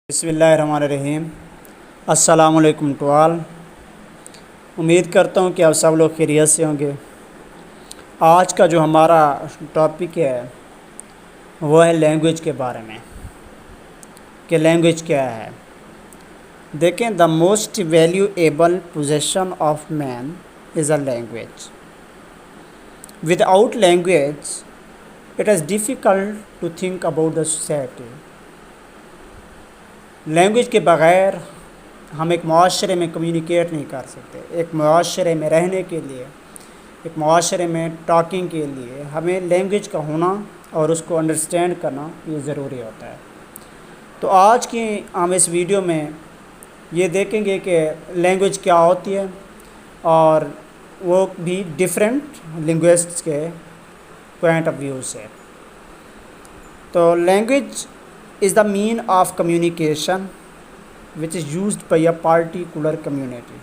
بسم اللہ الرحمن الرحیم۔ السلام علیکم ٹو آل۔ امید کرتا ہوں کہ آپ سب لوگ خیریت سے ہوں گے۔ آج کا جو ہمارا ٹاپک ہے وہ ہے لینگویج کے بارے میں کہ لینگویج کیا ہے۔ دیکھیں، the most valuable position of man is a language. Without language it is difficult to think about the society. Language کے بغیر ہم ایک معاشرے میں کمیونیکیٹ نہیں کر سکتے۔ ایک معاشرے میں رہنے کے لیے، ایک معاشرے میں ٹاکنگ کے لیے ہمیں لینگویج کا ہونا اور اس کو انڈرسٹینڈ کرنا یہ ضروری ہوتا ہے۔ تو آج کی ہم اس ویڈیو میں یہ دیکھیں گے کہ لینگویج کیا ہوتی ہے اور وہ بھی ڈیفرنٹ لنگوسٹس کے پوائنٹ آف ویو سے۔ تو language is the mean of communication which is used by a particular community۔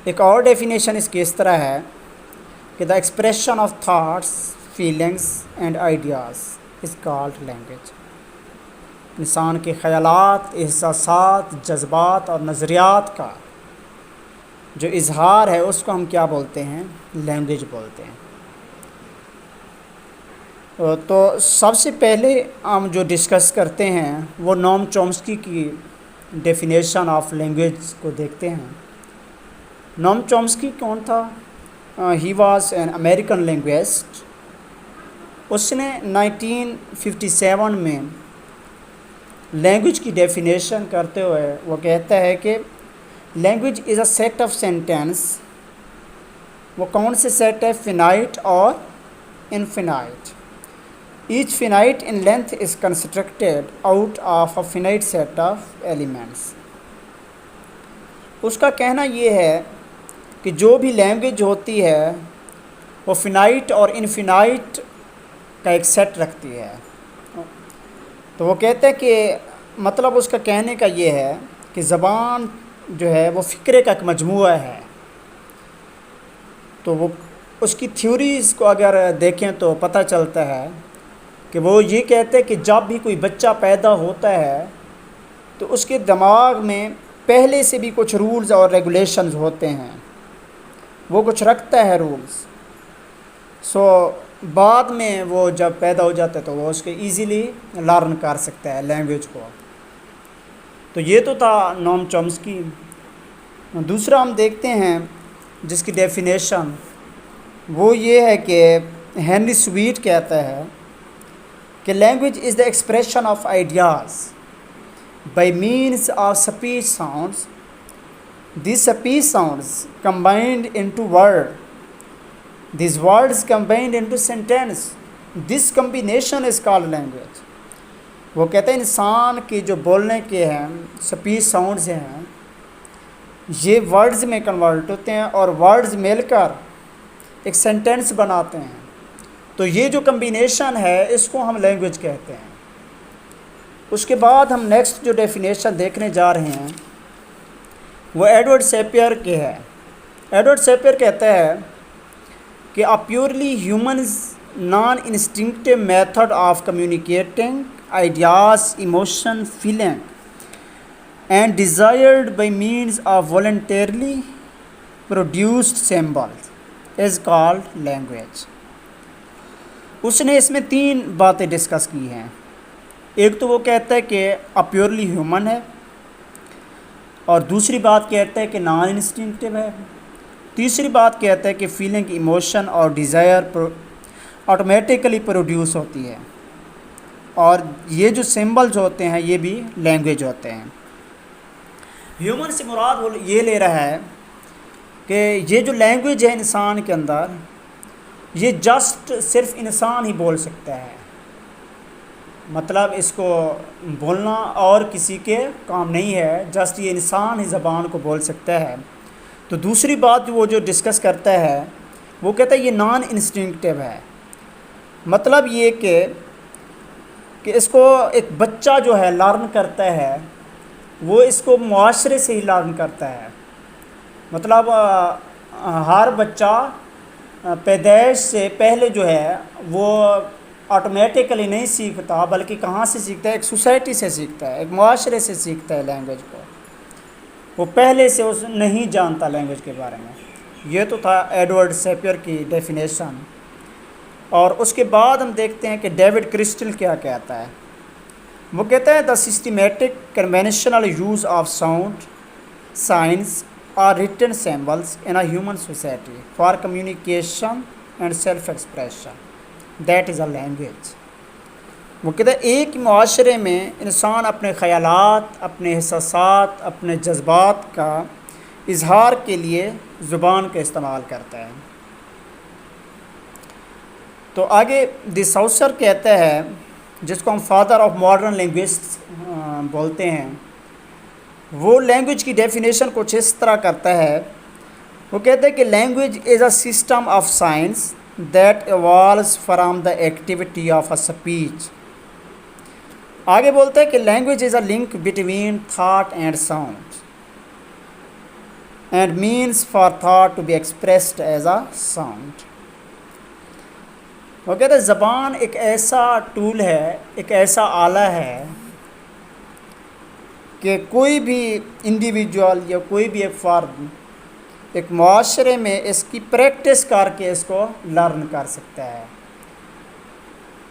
ایک اور ڈیفینیشن اس کی اس طرح ہے کہ the expression of thoughts, feelings and ideas is called language۔ انسان کے خیالات، احساسات، جذبات اور نظریات کا جو اظہار ہے اس کو ہم کیا بولتے ہیں؟ لینگویج بولتے ہیں۔ تو سب سے پہلے ہم جو ڈسکس کرتے ہیں وہ نوم چومسکی کی ڈیفینیشن آف لینگویج کو دیکھتے ہیں۔ نوم چومسکی کون تھا؟ He was an American linguist. اس نے 1957 میں لینگویج کی ڈیفینیشن کرتے ہوئے وہ کہتا ہے کہ language is a set of sentence. وہ کون سے سیٹ ہے؟ فینائٹ اور infinite. Each finite in length is constructed out of a finite set of elements۔ اس کا کہنا یہ ہے کہ جو بھی لینگویج ہوتی ہے وہ فینائٹ اور انفینائٹ کا ایک سیٹ رکھتی ہے۔ تو وہ کہتے ہیں کہ مطلب اس کا کہنے کا یہ ہے کہ زبان جو ہے وہ فکرے کا ایک مجموعہ ہے۔ تو وہ اس کی تھیوریز کو اگر دیکھیں تو پتہ چلتا ہے کہ وہ یہ کہتے ہیں کہ جب بھی کوئی بچہ پیدا ہوتا ہے تو اس کے دماغ میں پہلے سے بھی کچھ رولز اور ریگولیشنز ہوتے ہیں، وہ کچھ رکھتا ہے رولز۔ بعد میں وہ جب پیدا ہو جاتا ہے تو وہ اس کے ایزیلی لرن کر سکتا ہے لینگویج کو۔ تو یہ تو تھا نوم چومسکی۔ دوسرا ہم دیکھتے ہیں جس کی ڈیفینیشن وہ یہ ہے کہ ہینری سویٹ کہتا ہے کہ language is the expression of ideas by means of speech sounds. These speech sounds combined into word, these words combined into sentence, this combination is called language. وہ کہتے ہیں انسان کی جو بولنے کے ہیں اسپیچ ساؤنڈز ہیں یہ ورڈز میں کنورٹ ہوتے ہیں اور ورڈز مل کر ایک سینٹینس بناتے ہیں۔ تو یہ جو کمبینیشن ہے اس کو ہم لینگویج کہتے ہیں۔ اس کے بعد ہم نیکسٹ جو ڈیفینیشن دیکھنے جا رہے ہیں وہ ایڈورڈ سیپیر کے ہے۔ ایڈورڈ سیپیر کہتا ہے کہ a purely humans non-instinctive method of communicating ideas, emotion, feeling and desired by means of voluntarily produced symbols is called language۔ اس نے اس میں 3 باتیں ڈسکس کی ہیں۔ ایک تو وہ کہتا ہے کہ پیورلی ہیومن ہے، اور دوسری بات کہتا ہے کہ نان انسٹنکٹیو ہے، تیسری بات کہتا ہے کہ فیلنگ، ایموشن اور ڈیزائر آٹومیٹیکلی پروڈیوس ہوتی ہے، اور یہ جو سمبلز ہوتے ہیں یہ بھی لینگویج ہوتے ہیں۔ ہیومن سے مراد وہ یہ لے رہا ہے کہ یہ جو لینگویج ہے انسان کے اندر یہ جسٹ صرف انسان ہی بول سکتا ہے، مطلب اس کو بولنا اور کسی کے کام نہیں ہے، جسٹ یہ انسان ہی زبان کو بول سکتا ہے۔ تو دوسری بات وہ جو ڈسکس کرتا ہے وہ کہتا ہے یہ نان انسٹنکٹیو ہے، مطلب یہ کہ اس کو ایک بچہ جو ہے لرن کرتا ہے وہ اس کو معاشرے سے ہی لرن کرتا ہے۔ مطلب ہر بچہ پیدائش سے پہلے جو ہے وہ آٹومیٹیکلی نہیں سیکھتا، بلکہ کہاں سے سیکھتا ہے؟ ایک سوسائٹی سے سیکھتا ہے، ایک معاشرے سے سیکھتا ہے لینگویج کو. وہ پہلے سے اس نہیں جانتا لینگویج کے بارے میں. یہ تو تھا ایڈورڈ سیپیر کی ڈیفینیشن. اور اس کے بعد ہم دیکھتے ہیں کہ ڈیوڈ کرسٹل کیا کہتا ہے. وہ کہتا ہے the systematic conventional use of sound signs or written symbols in a human society for communication and self expression that is a language. وہ کہتا ہے ایک معاشرے میں انسان اپنے خیالات، اپنے احساسات، اپنے جذبات کا اظہار کے لیے زبان کا استعمال کرتا ہے. تو آگے دی ساؤسر کہتا ہے، جس کو ہم فادر آف ماڈرن لینگویسٹ بولتے ہیں، وہ لینگویج کی ڈیفینیشن کچھ اس طرح کرتا ہے. وہ کہتا ہے کہ language is a system of signs that evolves from the activity of a speech. آگے بولتا ہے کہ language is a link between thought and sound and means for thought to be expressed as a sound. وہ کہتے ہیں زبان ایک ایسا ٹول ہے، ایک ایسا آلہ ہے کہ کوئی بھی انڈیویجول یا کوئی بھی ایک فرد ایک معاشرے میں اس کی پریکٹس کر کے اس کو لرن کر سکتا ہے.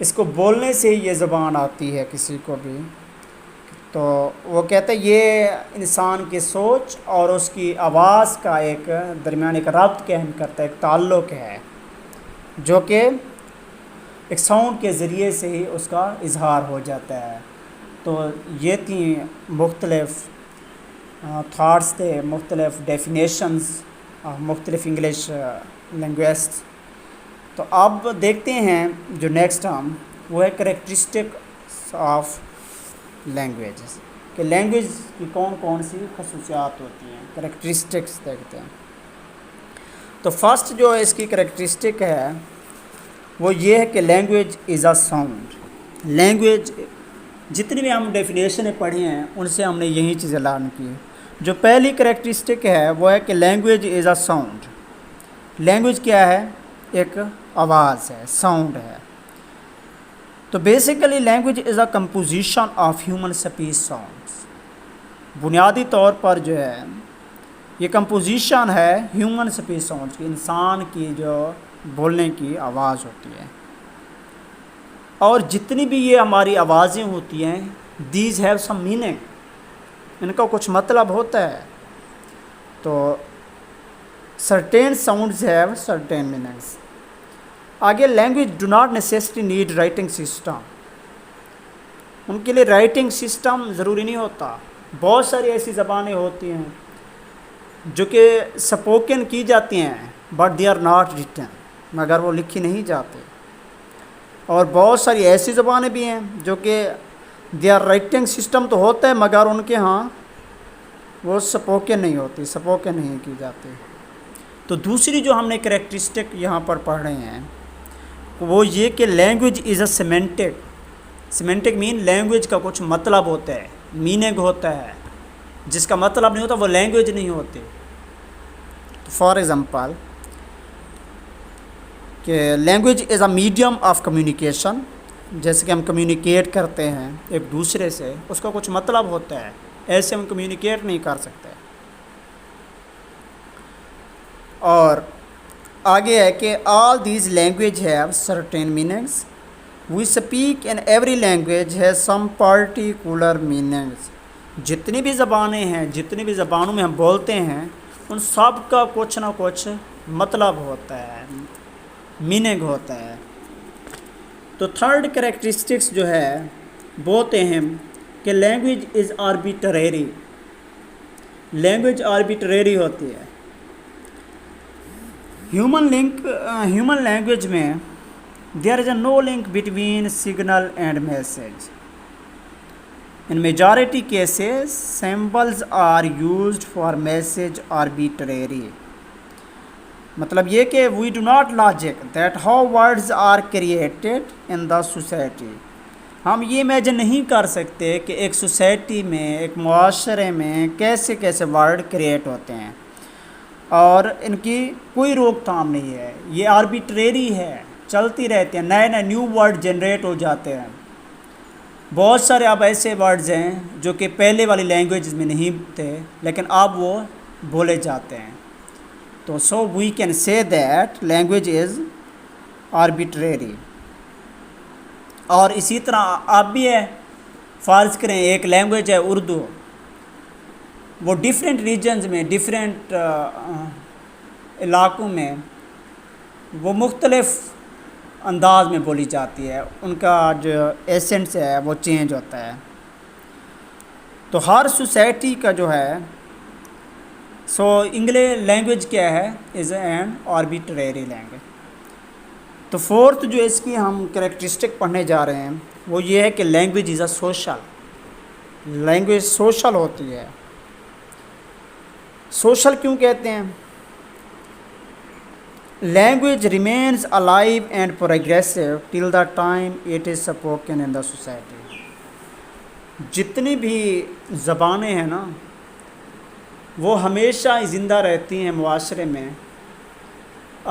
اس کو بولنے سے ہی یہ زبان آتی ہے کسی کو بھی. تو وہ کہتے ہیں یہ انسان کی سوچ اور اس کی آواز کا ایک درمیان ایک ربط قائم کرتا ہے، ایک تعلق ہے، جو کہ ایک ساؤنڈ کے ذریعے سے ہی اس کا اظہار ہو جاتا ہے. تو یہ تھیں مختلف تھاٹس تھے، مختلف ڈیفینیشنز مختلف انگلش لینگویسٹ. تو اب دیکھتے ہیں جو نیکسٹ ہم وہ ہے کریکٹرسٹک آف لینگویجز، کہ لینگویج کی کون کون سی خصوصیات ہوتی ہیں، کریکٹرسٹکس دیکھتے ہیں. تو فرسٹ جو اس کی کریکٹرسٹک ہے وہ یہ ہے کہ language is a sound. Language جتنی بھی ہم ڈیفینیشنیں پڑھی ہیں ان سے ہم نے یہی چیزیں لرن کی. جو پہلی کریکٹرسٹک ہے وہ ہے کہ language is a sound. Language کیا ہے؟ ایک آواز ہے، ساؤنڈ ہے. تو basically language is a composition of human speech sounds. بنیادی طور پر جو ہے یہ کمپوزیشن ہے ہیومن اسپیچ ساؤنڈس کی، انسان کی جو بولنے کی آواز ہوتی ہے. اور جتنی بھی یہ ہماری آوازیں ہوتی ہیں دیز ہیو سم میننگ، ان کا کچھ مطلب ہوتا ہے. تو certain sounds have certain meanings. آگے language do not necessary need writing system. ان کے لیے رائٹنگ سسٹم ضروری نہیں ہوتا. بہت ساری ایسی زبانیں ہوتی ہیں جو کہ سپوکن کی جاتی ہیں but they are not written, مگر وہ لکھی نہیں جاتی. اور بہت ساری ایسی زبانیں بھی ہیں جو کہ دے آر رائٹنگ سسٹم تو ہوتا ہے مگر ان کے ہاں وہ سپوکن نہیں ہوتی، سپوکن نہیں کی جاتی. تو دوسری جو ہم نے کریکٹرسٹک یہاں پر پڑھ رہے ہیں وہ یہ کہ language is a semantic. Semantic مین لینگویج کا کچھ مطلب ہوتا ہے، میننگ ہوتا ہے. جس کا مطلب نہیں ہوتا وہ لینگویج نہیں ہوتی. فار ایگزامپل کہ language is a medium of communication. جیسے کہ ہم کمیونیکیٹ کرتے ہیں ایک دوسرے سے، اس کا کچھ مطلب ہوتا ہے، ایسے ہم کمیونیکیٹ نہیں کر سکتے. اور آگے ہے کہ all these language have certain meanings. We speak in every language has some particular meanings. جتنی بھی زبانیں ہیں، جتنی بھی زبانوں میں ہم بولتے ہیں، ان سب کا کچھ نہ کچھ مطلب ہوتا ہے، میننگ ہوتا ہے. تو تھرڈ کریکٹرسٹکس جو ہے بہت اہم کہ language is arbitrary. Language arbitrary ہوتی ہے. ہیومن لینگویج میں there is a no link between signal and message. In majority cases symbols are used for message arbitrary. مطلب یہ کہ we do not logic that how words are created in the society. ہم یہ imagine نہیں کر سکتے کہ ایک سوسائٹی میں، ایک معاشرے میں کیسے کیسے ورڈ کریٹ ہوتے ہیں، اور ان کی کوئی روک تھام نہیں ہے. یہ آربیٹریری ہے، چلتی رہتی ہیں، نئے نئے نیو ورڈ جنریٹ ہو جاتے ہیں. بہت سارے اب ایسے ورڈز ہیں جو کہ پہلے والی لینگویج میں نہیں تھے لیکن اب وہ بولے جاتے ہیں. تو so we can say that language is arbitrary. اور اسی طرح اب بھی ہے، فرض کریں ایک لینگویج ہے اردو، وہ ڈیفرینٹ ریجنز میں، ڈیفرینٹ علاقوں میں وہ مختلف انداز میں بولی جاتی ہے، ان کا جو ایسنٹس ہے وہ چینج ہوتا ہے. تو ہر سوسائٹی کا جو ہے سو انگلش لینگویج کیا ہے، از این آربیٹریری لینگویج. تو فورتھ جو اس کی ہم کریکٹرسٹک پڑھنے جا رہے ہیں وہ یہ ہے کہ language is a social. Language social ہوتی ہے. سوشل کیوں کہتے ہیں؟ Language remains alive and progressive till the time it is spoken in the society. جتنی بھی زبانیں ہیں نا وہ ہمیشہ زندہ رہتی ہیں معاشرے میں،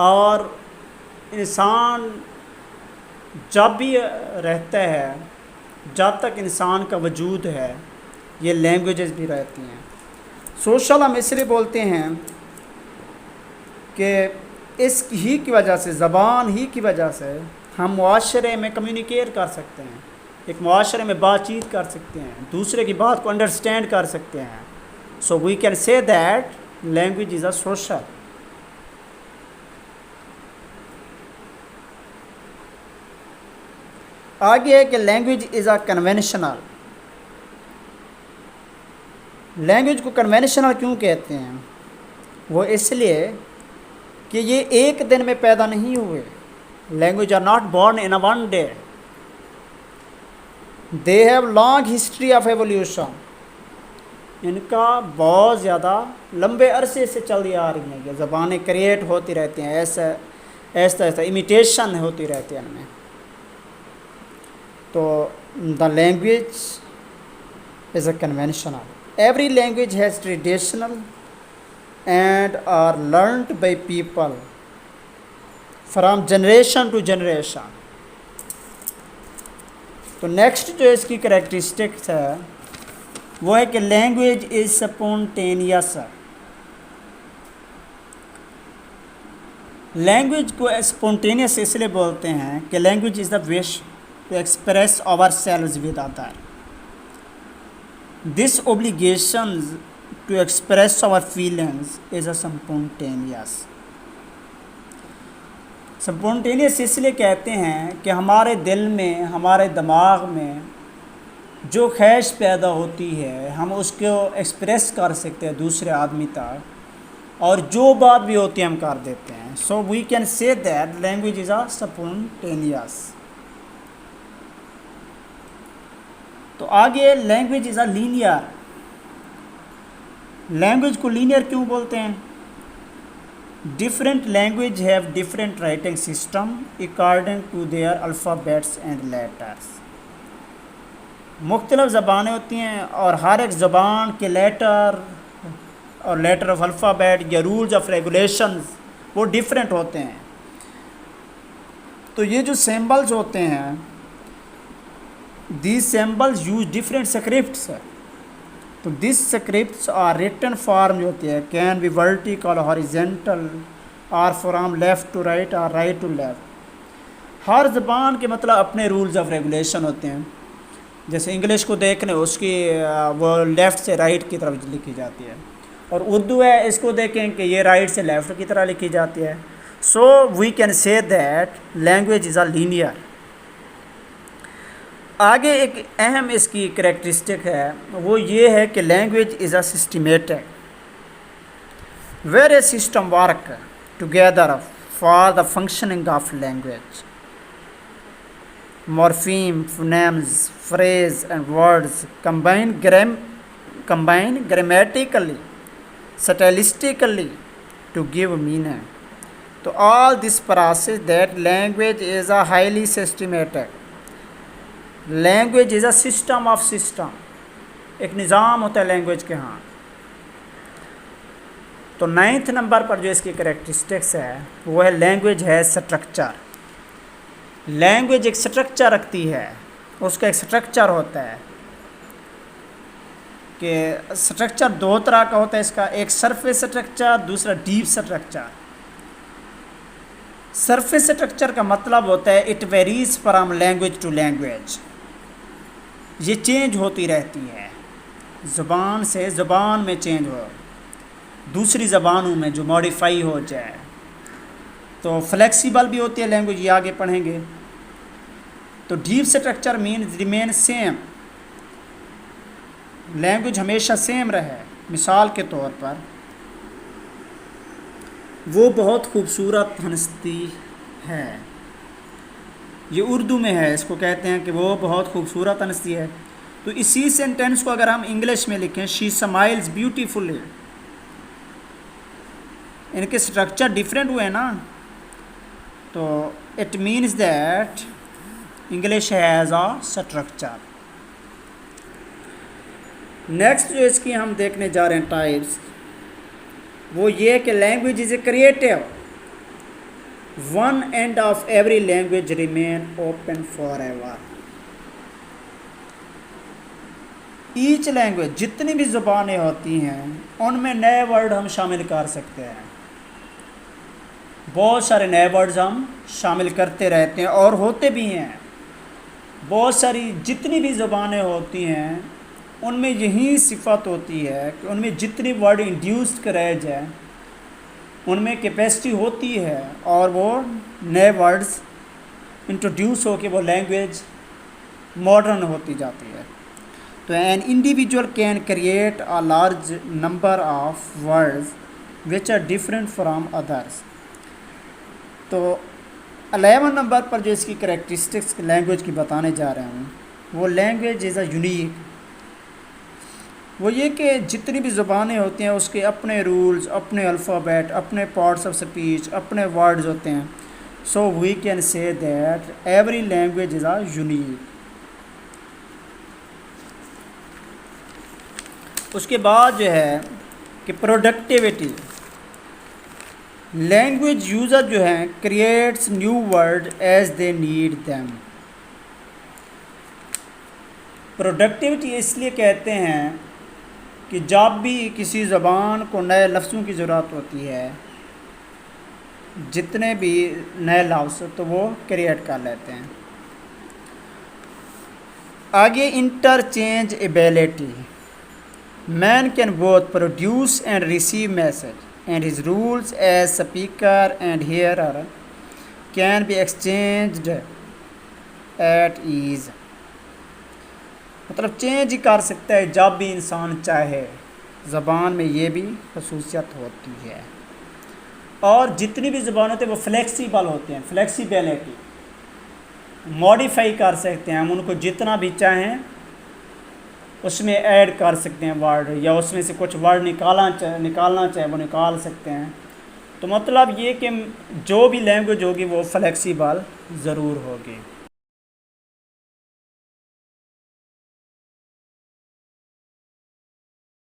اور انسان جب بھی رہتا ہے، جب تک انسان کا وجود ہے، یہ لینگویجز بھی رہتی ہیں. سوشل ہم اس لیے بولتے ہیں کہ اس ہی کی وجہ سے، زبان ہی کی وجہ سے ہم معاشرے میں کمیونیکیٹ کر سکتے ہیں، ایک معاشرے میں بات چیت کر سکتے ہیں، دوسرے کی بات کو انڈرسٹینڈ کر سکتے ہیں. So we can say that language is a social. آگے ہے کہ language is a conventional. Language کو کنونشنل کیوں کہتے ہیں؟ وہ اس لیے کہ یہ ایک دن میں پیدا نہیں ہوئے. Language are not born in a one day. They have long history of evolution. ان کا بہت زیادہ لمبے عرصے سے چلی آ رہی ہیں. یہ زبانیں کریٹ ہوتی رہتی ہیں، ایسا امیٹیشن ہوتی رہتی ہے ان میں. تو the language is a conventional. Every language has traditional and are learned by people from generation to generation. تو نیکسٹ جو اس کی کریکٹرسٹکس ہے وہ ہے کہ لینگویج از سپونٹینیس. لینگویج کو سپونٹینیس اس لیے بولتے ہیں کہ language is the wish to express ourselves with other. This obligations to express our feelings is a spontaneous. Spontaneous اس لیے کہتے ہیں کہ ہمارے دل میں، ہمارے دماغ میں جو خواہش پیدا ہوتی ہے ہم اس کو ایکسپریس کر سکتے ہیں دوسرے آدمی تک، اور جو بات بھی ہوتی ہے ہم کر دیتے ہیں. So we can say that language is a spontaneous. تو آگے language is a linear. Language کو لینئر کیوں بولتے ہیں؟ Different language have different writing system according to their alphabets and letters. مختلف زبانیں ہوتی ہیں اور ہر ایک زبان کے لیٹر اور لیٹر آف الفابیٹ یا رولز آف ریگولیشنز وہ ڈیفرنٹ ہوتے ہیں. تو یہ جو سمبلز ہوتے ہیں، these symbols use different scripts. تو these scripts are written form جو ہوتی ہے کین بی ورٹیکل، ہاریزنٹل، اور فرام لیفٹ ٹو رائٹ اور رائٹ ٹو لیفٹ. ہر زبان کے مطلب اپنے رولز آف ریگولیشن ہوتے ہیں. جیسے انگلش کو دیکھ لیں، اس کی وہ لیفٹ سے رائٹ کی طرف لکھی جاتی ہے، اور اردو ہے اس کو دیکھیں کہ یہ رائٹ سے لیفٹ کی طرح لکھی جاتی ہے. So we can say that language is a linear. آگے ایک اہم اس کی کریکٹرسٹک ہے وہ یہ ہے کہ language is a systematic. Where a system work together for the functioning of language. Morpheme, phonemes, phrase and words combine grammatically, stylistically to give meaning. So all this process that language is a highly systematic. Language is a system of system. ایک نظام ہوتا ہے language کے ہاں. تو 9th number پر جو اس کی کریکٹرسٹکس ہے وہ ہے لینگویج ہے اسٹرکچر. لینگویج ایک سٹرکچر رکھتی ہے، اس کا ایک سٹرکچر ہوتا ہے کہ سٹرکچر دو طرح کا ہوتا ہے اس کا، ایک سرفیس سٹرکچر، دوسرا ڈیپ سٹرکچر۔ سرفیس سٹرکچر کا مطلب ہوتا ہے it varies from language to language, یہ چینج ہوتی رہتی ہے، زبان سے زبان میں چینج ہو، دوسری زبانوں میں جو ماڈیفائی ہو جائے۔ تو فلیکسیبل بھی ہوتی ہے لینگویج، یہ آگے پڑھیں گے۔ تو deep structure means remain same, language ہمیشہ سیم رہے۔ مثال کے طور پر وہ بہت خوبصورت ہنستی ہے، یہ اردو میں ہے، اس کو کہتے ہیں کہ وہ بہت خوبصورت ہنستی ہے۔ تو اسی سینٹینس کو اگر ہم انگلش میں لکھیں شی اسمائلز بیوٹیفلی، ان کے سٹرکچر ڈیفرنٹ ہوئے نا، تو it means that English has a structure. Next جو اس کی ہم دیکھنے جا رہے ہیں ٹائپس، وہ یہ کہ language is a creative, one end of every language remain open forever. Each language, جتنی بھی زبانیں ہوتی ہیں ان میں نئے ورڈ ہم شامل کر سکتے ہیں، بہت سارے نئے ورڈز ہم شامل کرتے رہتے ہیں اور ہوتے بھی ہیں۔ بہت ساری جتنی بھی زبانیں ہوتی ہیں ان میں یہی صفت ہوتی ہے کہ ان میں جتنی ورڈ انڈیوس کرے جائیں ان میں کیپیسٹی ہوتی ہے اور وہ نئے ورڈز انٹروڈیوس ہو کے وہ لینگویج ماڈرن ہوتی جاتی ہے۔ تو an individual can create a large number of words which are different from others. تو 11 نمبر پر جو اس کی کریکٹرسٹکس لینگویج کی بتانے جا رہے ہوں، وہ لینگویج از اے یونیک، وہ یہ کہ جتنی بھی زبانیں ہوتی ہیں اس کے اپنے رولز، اپنے الفابیٹ، اپنے پارٹس آف اسپیچ، اپنے ورڈز ہوتے ہیں۔ So we can say that every language is a unique. اس کے بعد جو ہے کہ پروڈکٹیوٹی، لینگویج یوزر جو ہیں creates new word as they need them. Productivity اس لیے کہتے ہیں کہ جب بھی کسی زبان کو نئے لفظوں کی ضرورت ہوتی ہے، جتنے بھی نئے لفظ تو وہ کریٹ کر لیتے ہیں۔ آگے interchangeability, man can both produce and receive message and his rules as speaker and hearer can be exchanged at ease۔ مطلب چینج ہی کر سکتا ہے جب بھی انسان چاہے، زبان میں یہ بھی خصوصیت ہوتی ہے۔ اور جتنی بھی زبان ہوتے ہیں وہ فلیکسیبل ہوتے ہیں، فلیکسیبلٹی، ماڈیفائی کر سکتے ہیں ہم ان کو جتنا بھی چاہیں اس میں ایڈ کر سکتے ہیں ورڈ، یا اس میں سے کچھ ورڈ نکالنا چاہے وہ نکال سکتے ہیں۔ تو مطلب یہ کہ جو بھی لینگویج ہوگی وہ فلیکسیبل ضرور ہوگی۔